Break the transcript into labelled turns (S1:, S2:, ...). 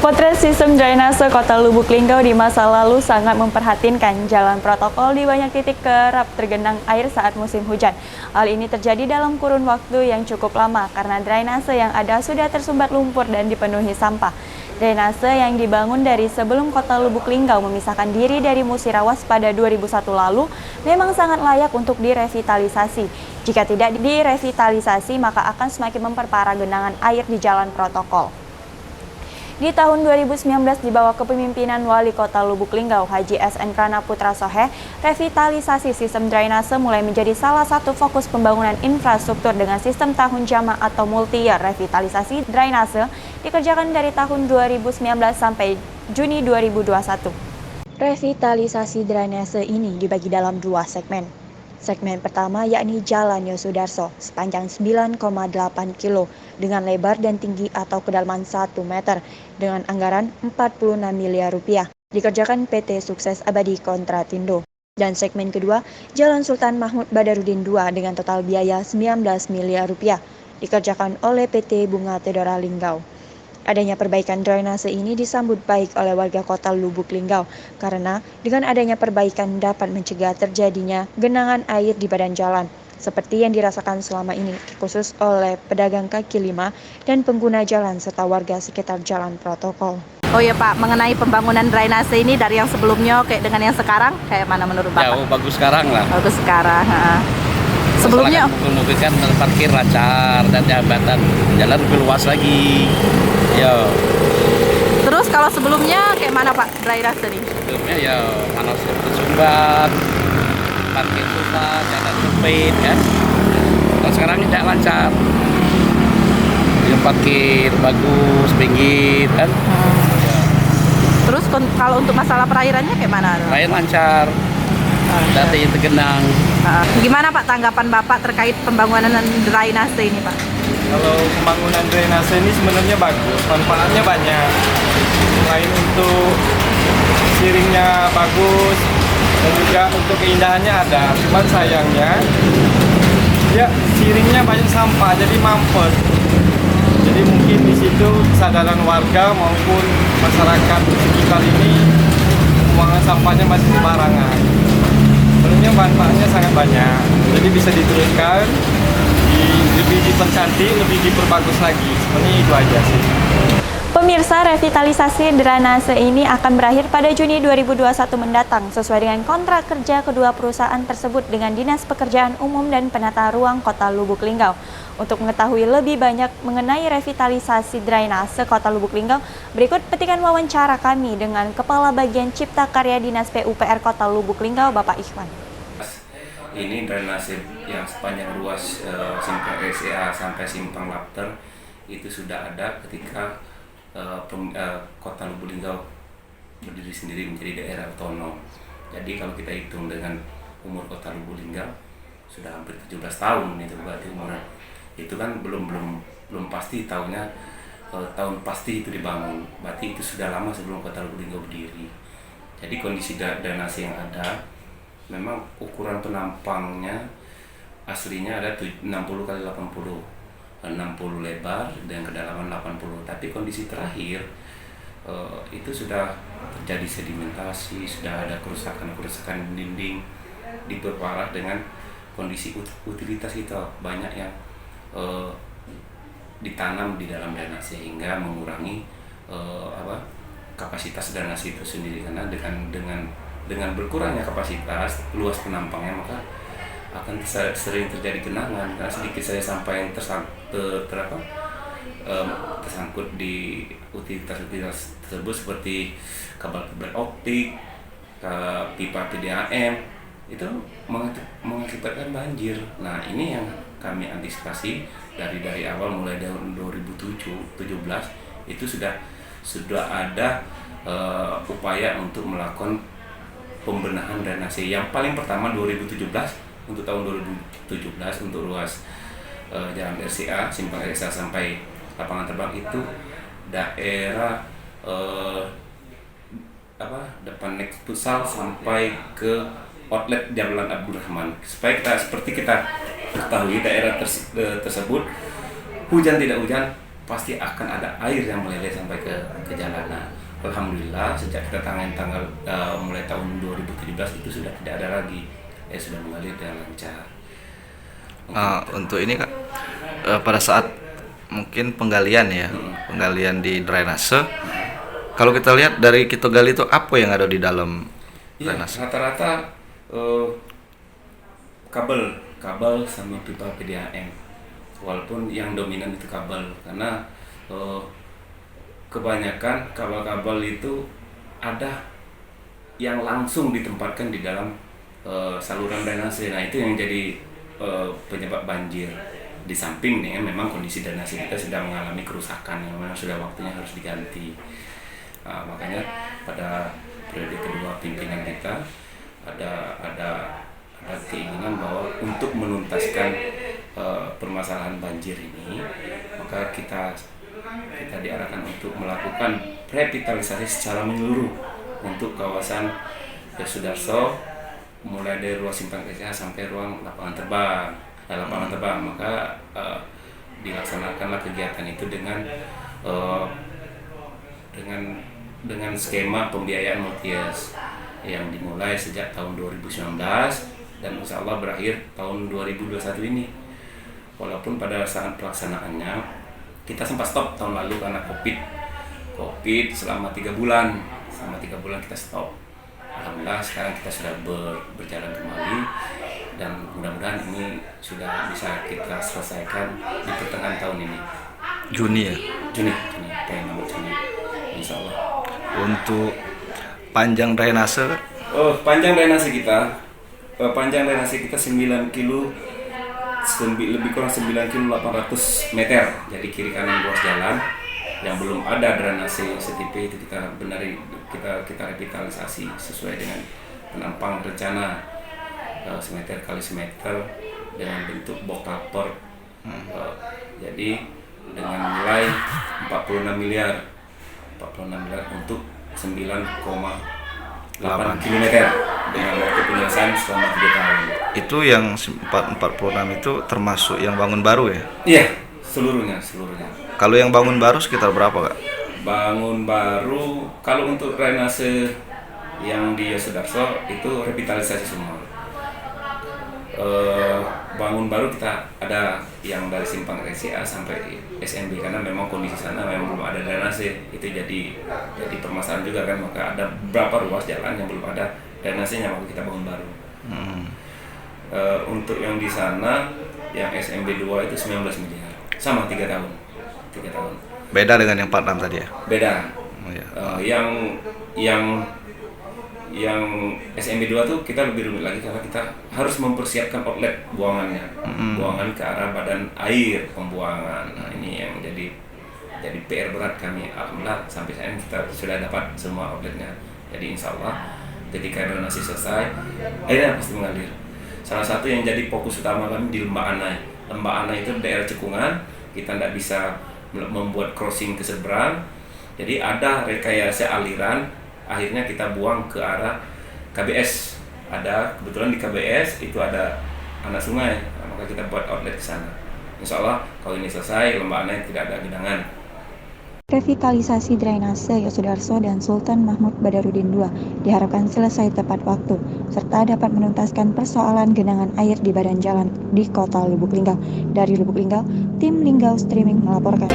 S1: Potret sistem drainase Kota Lubuk Linggau di masa lalu sangat memprihatinkan. Jalan protokol di banyak titik kerap tergenang air saat musim hujan. Hal ini terjadi dalam kurun waktu yang cukup lama karena drainase yang ada sudah tersumbat lumpur dan dipenuhi sampah. Drainase yang dibangun dari sebelum Kota Lubuk Linggau memisahkan diri dari Musirawas pada 2001 lalu memang sangat layak untuk direvitalisasi. Jika tidak direvitalisasi, maka akan semakin memperparah genangan air di jalan protokol. Di tahun 2019 di bawah kepemimpinan Wali Kota Lubuk Linggau, Haji SN Krana Putra Sohe, revitalisasi sistem drainase mulai menjadi salah satu fokus pembangunan infrastruktur dengan sistem tahun jama atau multi-year. Revitalisasi drainase dikerjakan dari tahun 2019 sampai Juni 2021. Revitalisasi drainase ini dibagi dalam dua segmen. Segmen pertama yakni Jalan Yosudarso sepanjang 9,8 km dengan lebar dan tinggi atau kedalaman 1 meter dengan anggaran 46 miliar rupiah. Dikerjakan PT Sukses Abadi Kontratindo. Dan segmen kedua Jalan Sultan Mahmud Badarudin II dengan total biaya 19 miliar rupiah. Dikerjakan oleh PT Bunga Tedora Linggau. Adanya perbaikan drainase ini disambut baik oleh warga Kota Lubuk Linggau karena dengan adanya perbaikan dapat mencegah terjadinya genangan air di badan jalan seperti yang dirasakan selama ini khusus oleh pedagang kaki lima dan pengguna jalan serta warga sekitar jalan protokol.
S2: Oh ya Pak, mengenai pembangunan drainase ini dari yang sebelumnya kayak dengan yang sekarang kayak mana menurut Bapak?
S3: Jauh bagus sekarang lah.
S2: Bagus sekarang. Sebelumnya
S3: mobil kan parkir lancar dan jembatan jalan lebih luas lagi. Yo.
S2: Terus kalau sebelumnya kayak mana Pak drainase nih?
S3: Sebelumnya ya mana tersumbat, parkir susah, jalan sempit kan. Kalau sekarang tidak lancar. Ya, parkir bagus, pinggir kan. Ya.
S2: Terus kalau untuk masalah perairannya kayak mana?
S3: Air lancar. Dati tergenang.
S2: Gimana Pak tanggapan Bapak terkait pembangunan drainase ini Pak?
S4: Kalau pembangunan drainase ini sebenarnya bagus, manfaatnya banyak. Selain untuk siringnya bagus dan juga untuk keindahannya ada. Cuman sayangnya ya siringnya banyak sampah jadi mampet. Jadi mungkin di situ kesadaran warga maupun masyarakat sekitar ini pembuangan sampahnya masih sembarangan. Sebenarnya manfaatnya sangat banyak, jadi bisa diteruskan, lebih dipercantik, lebih diperbagus lagi. Sebenarnya itu aja sih.
S1: Pemirsa, revitalisasi drainase ini akan berakhir pada Juni 2021 mendatang sesuai dengan kontrak kerja kedua perusahaan tersebut dengan Dinas Pekerjaan Umum dan Penata Ruang Kota Lubuk Linggau. Untuk mengetahui lebih banyak mengenai revitalisasi drainase Kota Lubuk Linggau, berikut petikan wawancara kami dengan Kepala Bagian Cipta Karya Dinas PUPR Kota Lubuk Linggau, Bapak Ikhwan.
S5: Ini drainase yang sepanjang ruas simpang RCA sampai simpang Lapter itu sudah ada ketika Kota Lubuk Linggau berdiri sendiri menjadi daerah otonom. Jadi kalau kita hitung dengan umur Kota Lubuk Linggau sudah hampir 17 tahun itu berarti umurnya. Itu kan belum pasti tahunnya tahun pasti itu dibangun. Berarti itu sudah lama sebelum Kota Lubuk Linggau berdiri. Jadi kondisi drainase yang ada memang ukuran penampangnya aslinya ada 60 kali 80, 60 lebar dan kedalaman 80. Tapi kondisi terakhir itu sudah terjadi sedimentasi, sudah ada kerusakan dinding, diperparah dengan kondisi utilitas kita banyak yang ditanam di dalam drainase sehingga mengurangi kapasitas drainase itu sendiri karena dengan berkurangnya kapasitas luas penampangnya maka akan sering terjadi genangan karena sedikit saja sampah yang tersangkut di utilitas tersebut seperti kabel optik, pipa PDAM itu mengakibatkan banjir. Nah ini yang kami antisipasi dari awal mulai tahun 2017 itu sudah ada upaya untuk melakukan pembenahan drainase. Yang paling pertama 2017 untuk tahun 2017 untuk ruas jalan RCA simpang RCA sampai lapangan terbang itu daerah depan Next Futsal sampai ke outlet Jalan Abdul Rahman. Supaya seperti kita ketahui daerah tersebut hujan tidak hujan pasti akan ada air yang meleleh sampai ke jalan. Nah, alhamdulillah sejak kita mulai tahun 2017 itu sudah tidak ada lagi, sudah mengalir dengan lancar.
S3: Untuk ini Kak, pada saat mungkin penggalian penggalian di drainase, kalau kita lihat dari kita gali itu apa yang ada di dalam
S5: Ya,
S3: drainase?
S5: rata-rata kabel sama pipa PDAM, walaupun yang dominan itu kabel, karena kebanyakan kabel-kabel itu ada yang langsung ditempatkan di dalam saluran drainase. Nah, itu yang jadi penyebab banjir. Di samping nih, memang kondisi drainase kita sedang mengalami kerusakan yang memang sudah waktunya harus diganti. Makanya pada periode kedua pimpinan kita ada keinginan bahwa untuk menuntaskan permasalahan banjir ini, maka kita diarahkan untuk melakukan revitalisasi secara menyeluruh untuk kawasan Yosudarso, mulai dari ruang simpang SCA sampai ruang lapangan terbang. Maka dilaksanakanlah kegiatan itu dengan skema pembiayaan multi-years yang dimulai sejak tahun 2019 dan insya Allah berakhir tahun 2021 ini. Walaupun pada saat pelaksanaannya kita sempat stop tahun lalu karena COVID selama 3 bulan. Selama 3 bulan kita stop. Alhamdulillah sekarang kita sudah berjalan kembali dan mudah-mudahan ini sudah bisa kita selesaikan di pertengahan tahun ini.
S3: Juni ya.
S5: Juni, insya Allah.
S3: Untuk panjang drainase,
S5: Panjang drainase kita 9 kilo, lebih kurang 9 kilo 800 meter. Jadi kiri kanan ruas jalan yang belum ada drainase STP itu kita revitalisasi sesuai dengan penampang rencana semeter kali semeter dengan bentuk box culvert. Jadi dengan nilai 46 miliar untuk 9,8 km dengan waktu penyelesaian selama 3 tahun.
S3: itu yang 446 itu termasuk yang bangun baru ya?
S5: Iya, seluruhnya.
S3: Kalau yang bangun baru sekitar berapa Kak?
S5: Bangun baru, kalau untuk drainase yang di Yosudarso itu revitalisasi semua. Bangun baru kita ada yang dari simpang SCA sampai SMB karena memang kondisi sana memang belum ada drainase. Itu jadi permasalahan juga kan, maka ada beberapa ruas jalan yang belum ada drainasenya waktu kita bangun baru. Untuk yang di sana yang SMB 2 itu 19 miliar sama 3 tahun.
S3: Beda dengan yang 46 tadi ya?
S5: Beda.
S3: Oh, ya.
S5: Yang SMB 2 tuh kita lebih rumit lagi karena kita harus mempersiapkan outlet buangannya, buangan ke arah badan air pembuangan. Nah, ini yang jadi PR berat kami. Alhamdulillah sampai saat ini kita sudah dapat semua outletnya. Jadi insya Allah ketika drainase selesai, airnya pasti mengalir. Salah satu yang jadi fokus utama kami di Lembah Ana. Lembah Ana itu daerah cekungan, kita tidak bisa membuat crossing ke seberang. Jadi ada rekayasa aliran. Akhirnya kita buang ke arah KBS. Kebetulan di KBS itu ada anak sungai, maka kita buat outlet ke sana. Insya Allah kalau ini selesai, Lembah Ana tidak ada genangan.
S1: Revitalisasi drainase Yosudarso dan Sultan Mahmud Badarudin II diharapkan selesai tepat waktu, serta dapat menuntaskan persoalan genangan air di badan jalan di Kota Lubuk Linggau. Dari Lubuk Linggau, tim Linggau Streaming melaporkan.